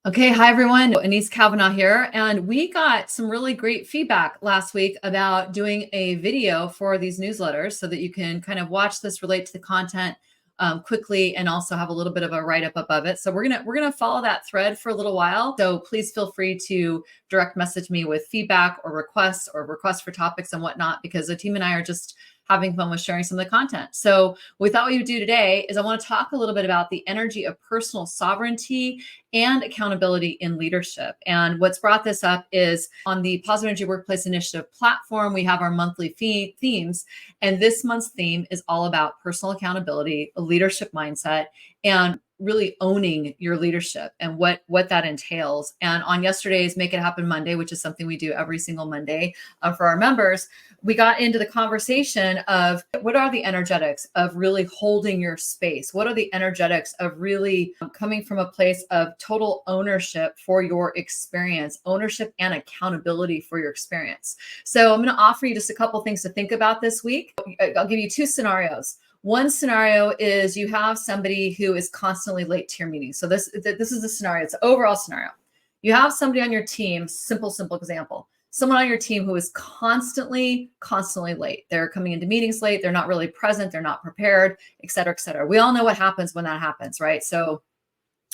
Okay, hi everyone. Anese Cavanaugh here, and we got some really great feedback last week about doing a video for these newsletters so that you can kind of watch this, relate to the content quickly, and also have a little bit of a write-up above it. So we're gonna follow that thread for a little while. So please feel free to direct message me with feedback or requests for topics and whatnot, because the team and I are just having fun with sharing some of the content. So we thought what we would do today is I want to talk a little bit about the energy of personal sovereignty and accountability in leadership. And what's brought this up is on the Positive Energy Workplace Initiative platform, we have our monthly themes. And this month's theme is all about personal accountability, a leadership mindset, and really owning your leadership and what that entails. And on yesterday's Make It Happen Monday, which is something we do every single Monday for our members, we got into the conversation of what are the energetics of really holding your space? What are the energetics of really coming from a place of total ownership for your experience, ownership and accountability for your experience? So I'm going to offer you just a couple things to think about this week. I'll give you two scenarios. One scenario is you have somebody who is constantly late to your meeting. So this is the scenario. It's an overall scenario. You have somebody on your team, simple example. Someone on your team who is constantly late. They're coming into meetings late. They're not really present. They're not prepared, et cetera, et cetera. We all know what happens when that happens, right? So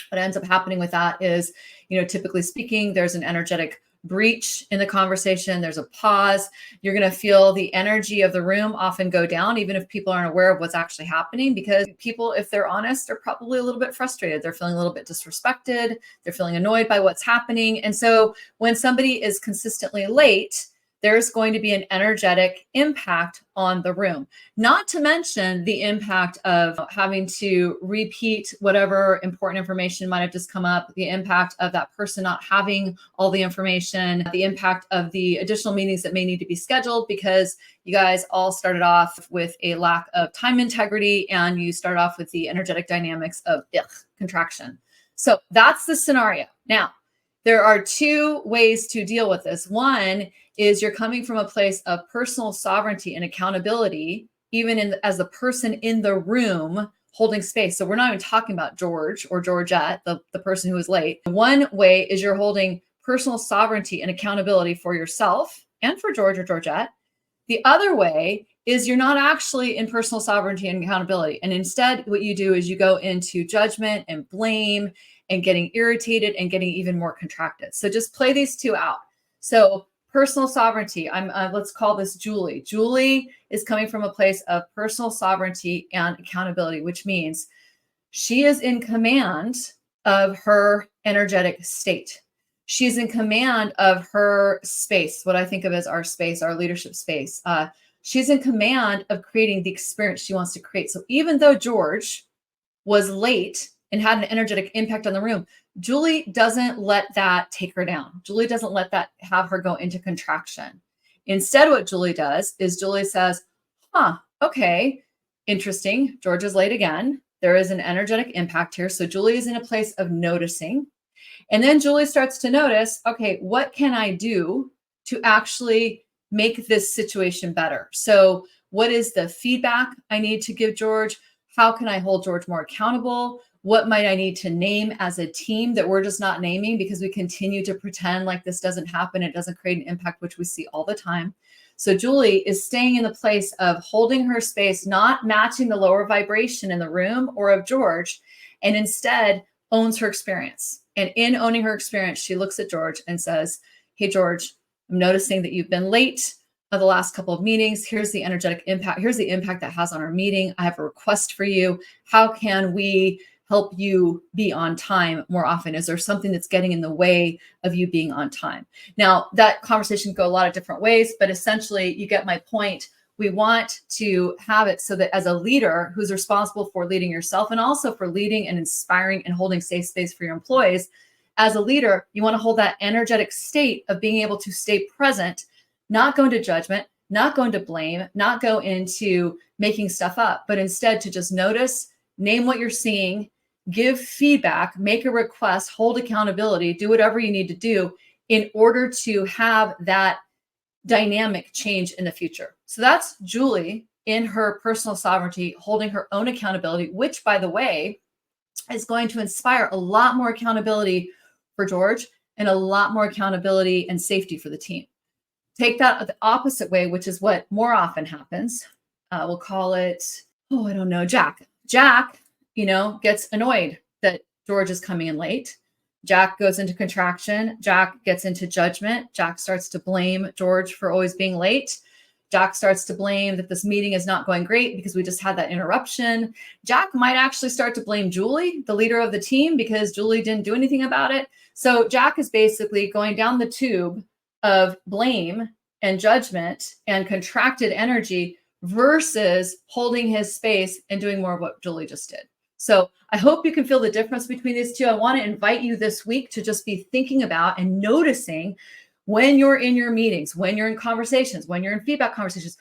what ends up happening with that is, typically speaking, there's an energetic breach in the conversation. There's a pause. You're going to feel the energy of the room often go down, even if people aren't aware of what's actually happening, because people, if they're honest, they're probably a little bit frustrated. They're feeling a little bit disrespected. They're feeling annoyed by what's happening. And so when somebody is consistently late, there's going to be an energetic impact on the room, not to mention the impact of having to repeat whatever important information might have just come up, the impact of that person not having all the information, the impact of the additional meetings that may need to be scheduled because you guys all started off with a lack of time integrity and you started off with the energetic dynamics of contraction. So that's the scenario. Now, there are two ways to deal with this. One is you're coming from a place of personal sovereignty and accountability, even as the person in the room holding space. So we're not even talking about George or Georgette, the person who is late. One way is you're holding personal sovereignty and accountability for yourself and for George or Georgette. The other way is you're not actually in personal sovereignty and accountability. And instead, what you do is you go into judgment and blame and getting irritated and getting even more contracted. So just play these two out. So personal sovereignty, let's call this Julie. Julie is coming from a place of personal sovereignty and accountability, which means she is in command of her energetic state. She's in command of her space, what I think of as our space, our leadership space. She's in command of creating the experience she wants to create. So even though George was late and had an energetic impact on the room, Julie doesn't let that take her down. Julie doesn't let that have her go into contraction. Instead, what Julie does is Julie says, okay, interesting. George is late again. There is an energetic impact here. So Julie is in a place of noticing. And then Julie starts to notice, okay, what can I do to actually make this situation better? So what is the feedback I need to give George? How can I hold George more accountable? What might I need to name as a team that we're just not naming because we continue to pretend like this doesn't happen? It doesn't create an impact, which we see all the time. So Julie is staying in the place of holding her space, not matching the lower vibration in the room or of George, and instead owns her experience. And in owning her experience, she looks at George and says, hey, George, I'm noticing that you've been late the last couple of meetings. Here's the energetic impact. Here's the impact that has on our meeting. I have a request for you. How can we help you be on time more often? Is there something that's getting in the way of you being on time? Now, that conversation can go a lot of different ways, but essentially you get my point. We want to have it so that as a leader who's responsible for leading yourself and also for leading and inspiring and holding safe space for your employees, as a leader, you want to hold that energetic state of being able to stay present, not go into judgment, not go into blame, not go into making stuff up, but instead to just notice, name what you're seeing, give feedback, make a request, hold accountability, do whatever you need to do in order to have that dynamic change in the future. So that's Julie in her personal sovereignty, holding her own accountability, which, by the way, is going to inspire a lot more accountability for George and a lot more accountability and safety for the team. Take that the opposite way, which is what more often happens. We'll call it, oh, I don't know, Jack. Jack, gets annoyed that George is coming in late. Jack goes into contraction. Jack gets into judgment. Jack starts to blame George for always being late. Jack starts to blame that this meeting is not going great because we just had that interruption. Jack might actually start to blame Julie, the leader of the team, because Julie didn't do anything about it. So Jack is basically going down the tube of blame and judgment and contracted energy versus holding his space and doing more of what Julie just did. So I hope you can feel the difference between these two. I want to invite you this week to just be thinking about and noticing when you're in your meetings, when you're in conversations, when you're in feedback conversations,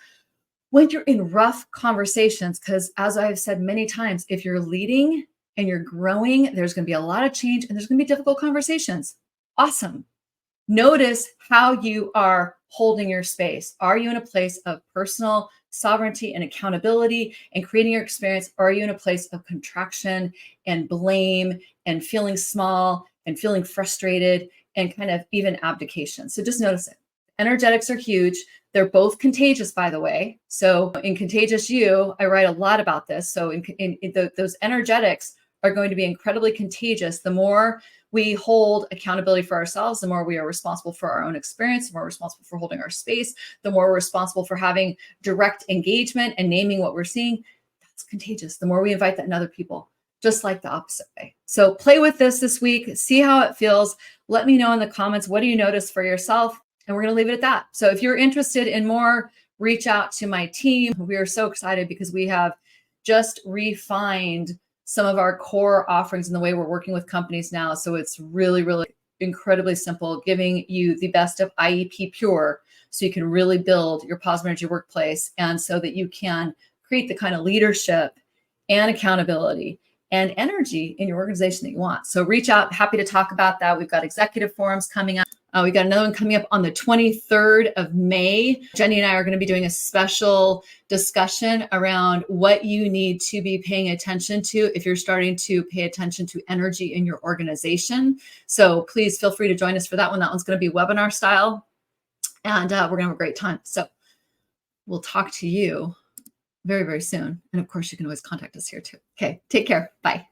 when you're in rough conversations, because as I've said many times, if you're leading and you're growing, there's going to be a lot of change and there's going to be difficult conversations. Awesome. Notice how you are holding your space. Are you in a place of personal sovereignty and accountability and creating your experience? Or are you in a place of contraction and blame and feeling small and feeling frustrated and kind of even abdication? So just notice it. Energetics are huge. They're both contagious, by the way. So in Contagious You, I write a lot about this. So those energetics are going to be incredibly contagious. The more we hold accountability for ourselves, the more we are responsible for our own experience, the more we're responsible for holding our space, the more we're responsible for having direct engagement and naming what we're seeing. That's contagious. The more we invite that in other people, just like the opposite way. So play with this week, see how it feels. Let me know in the comments, what do you notice for yourself? And we're going to leave it at that. So if you're interested in more, reach out to my team. We are so excited because we have just refined some of our core offerings in the way we're working with companies now. So it's really, really incredibly simple, giving you the best of IEP Pure so you can really build your positive energy workplace and so that you can create the kind of leadership and accountability and energy in your organization that you want. So reach out. Happy to talk about that. We've got executive forums coming up. We've got another one coming up on the 23rd of May. Jenny and I are going to be doing a special discussion around what you need to be paying attention to if you're starting to pay attention to energy in your organization. So please feel free to join us for that one. That one's going to be webinar style, and we're going to have a great time. So we'll talk to you very, very soon. And of course, you can always contact us here too. Okay, take care. Bye.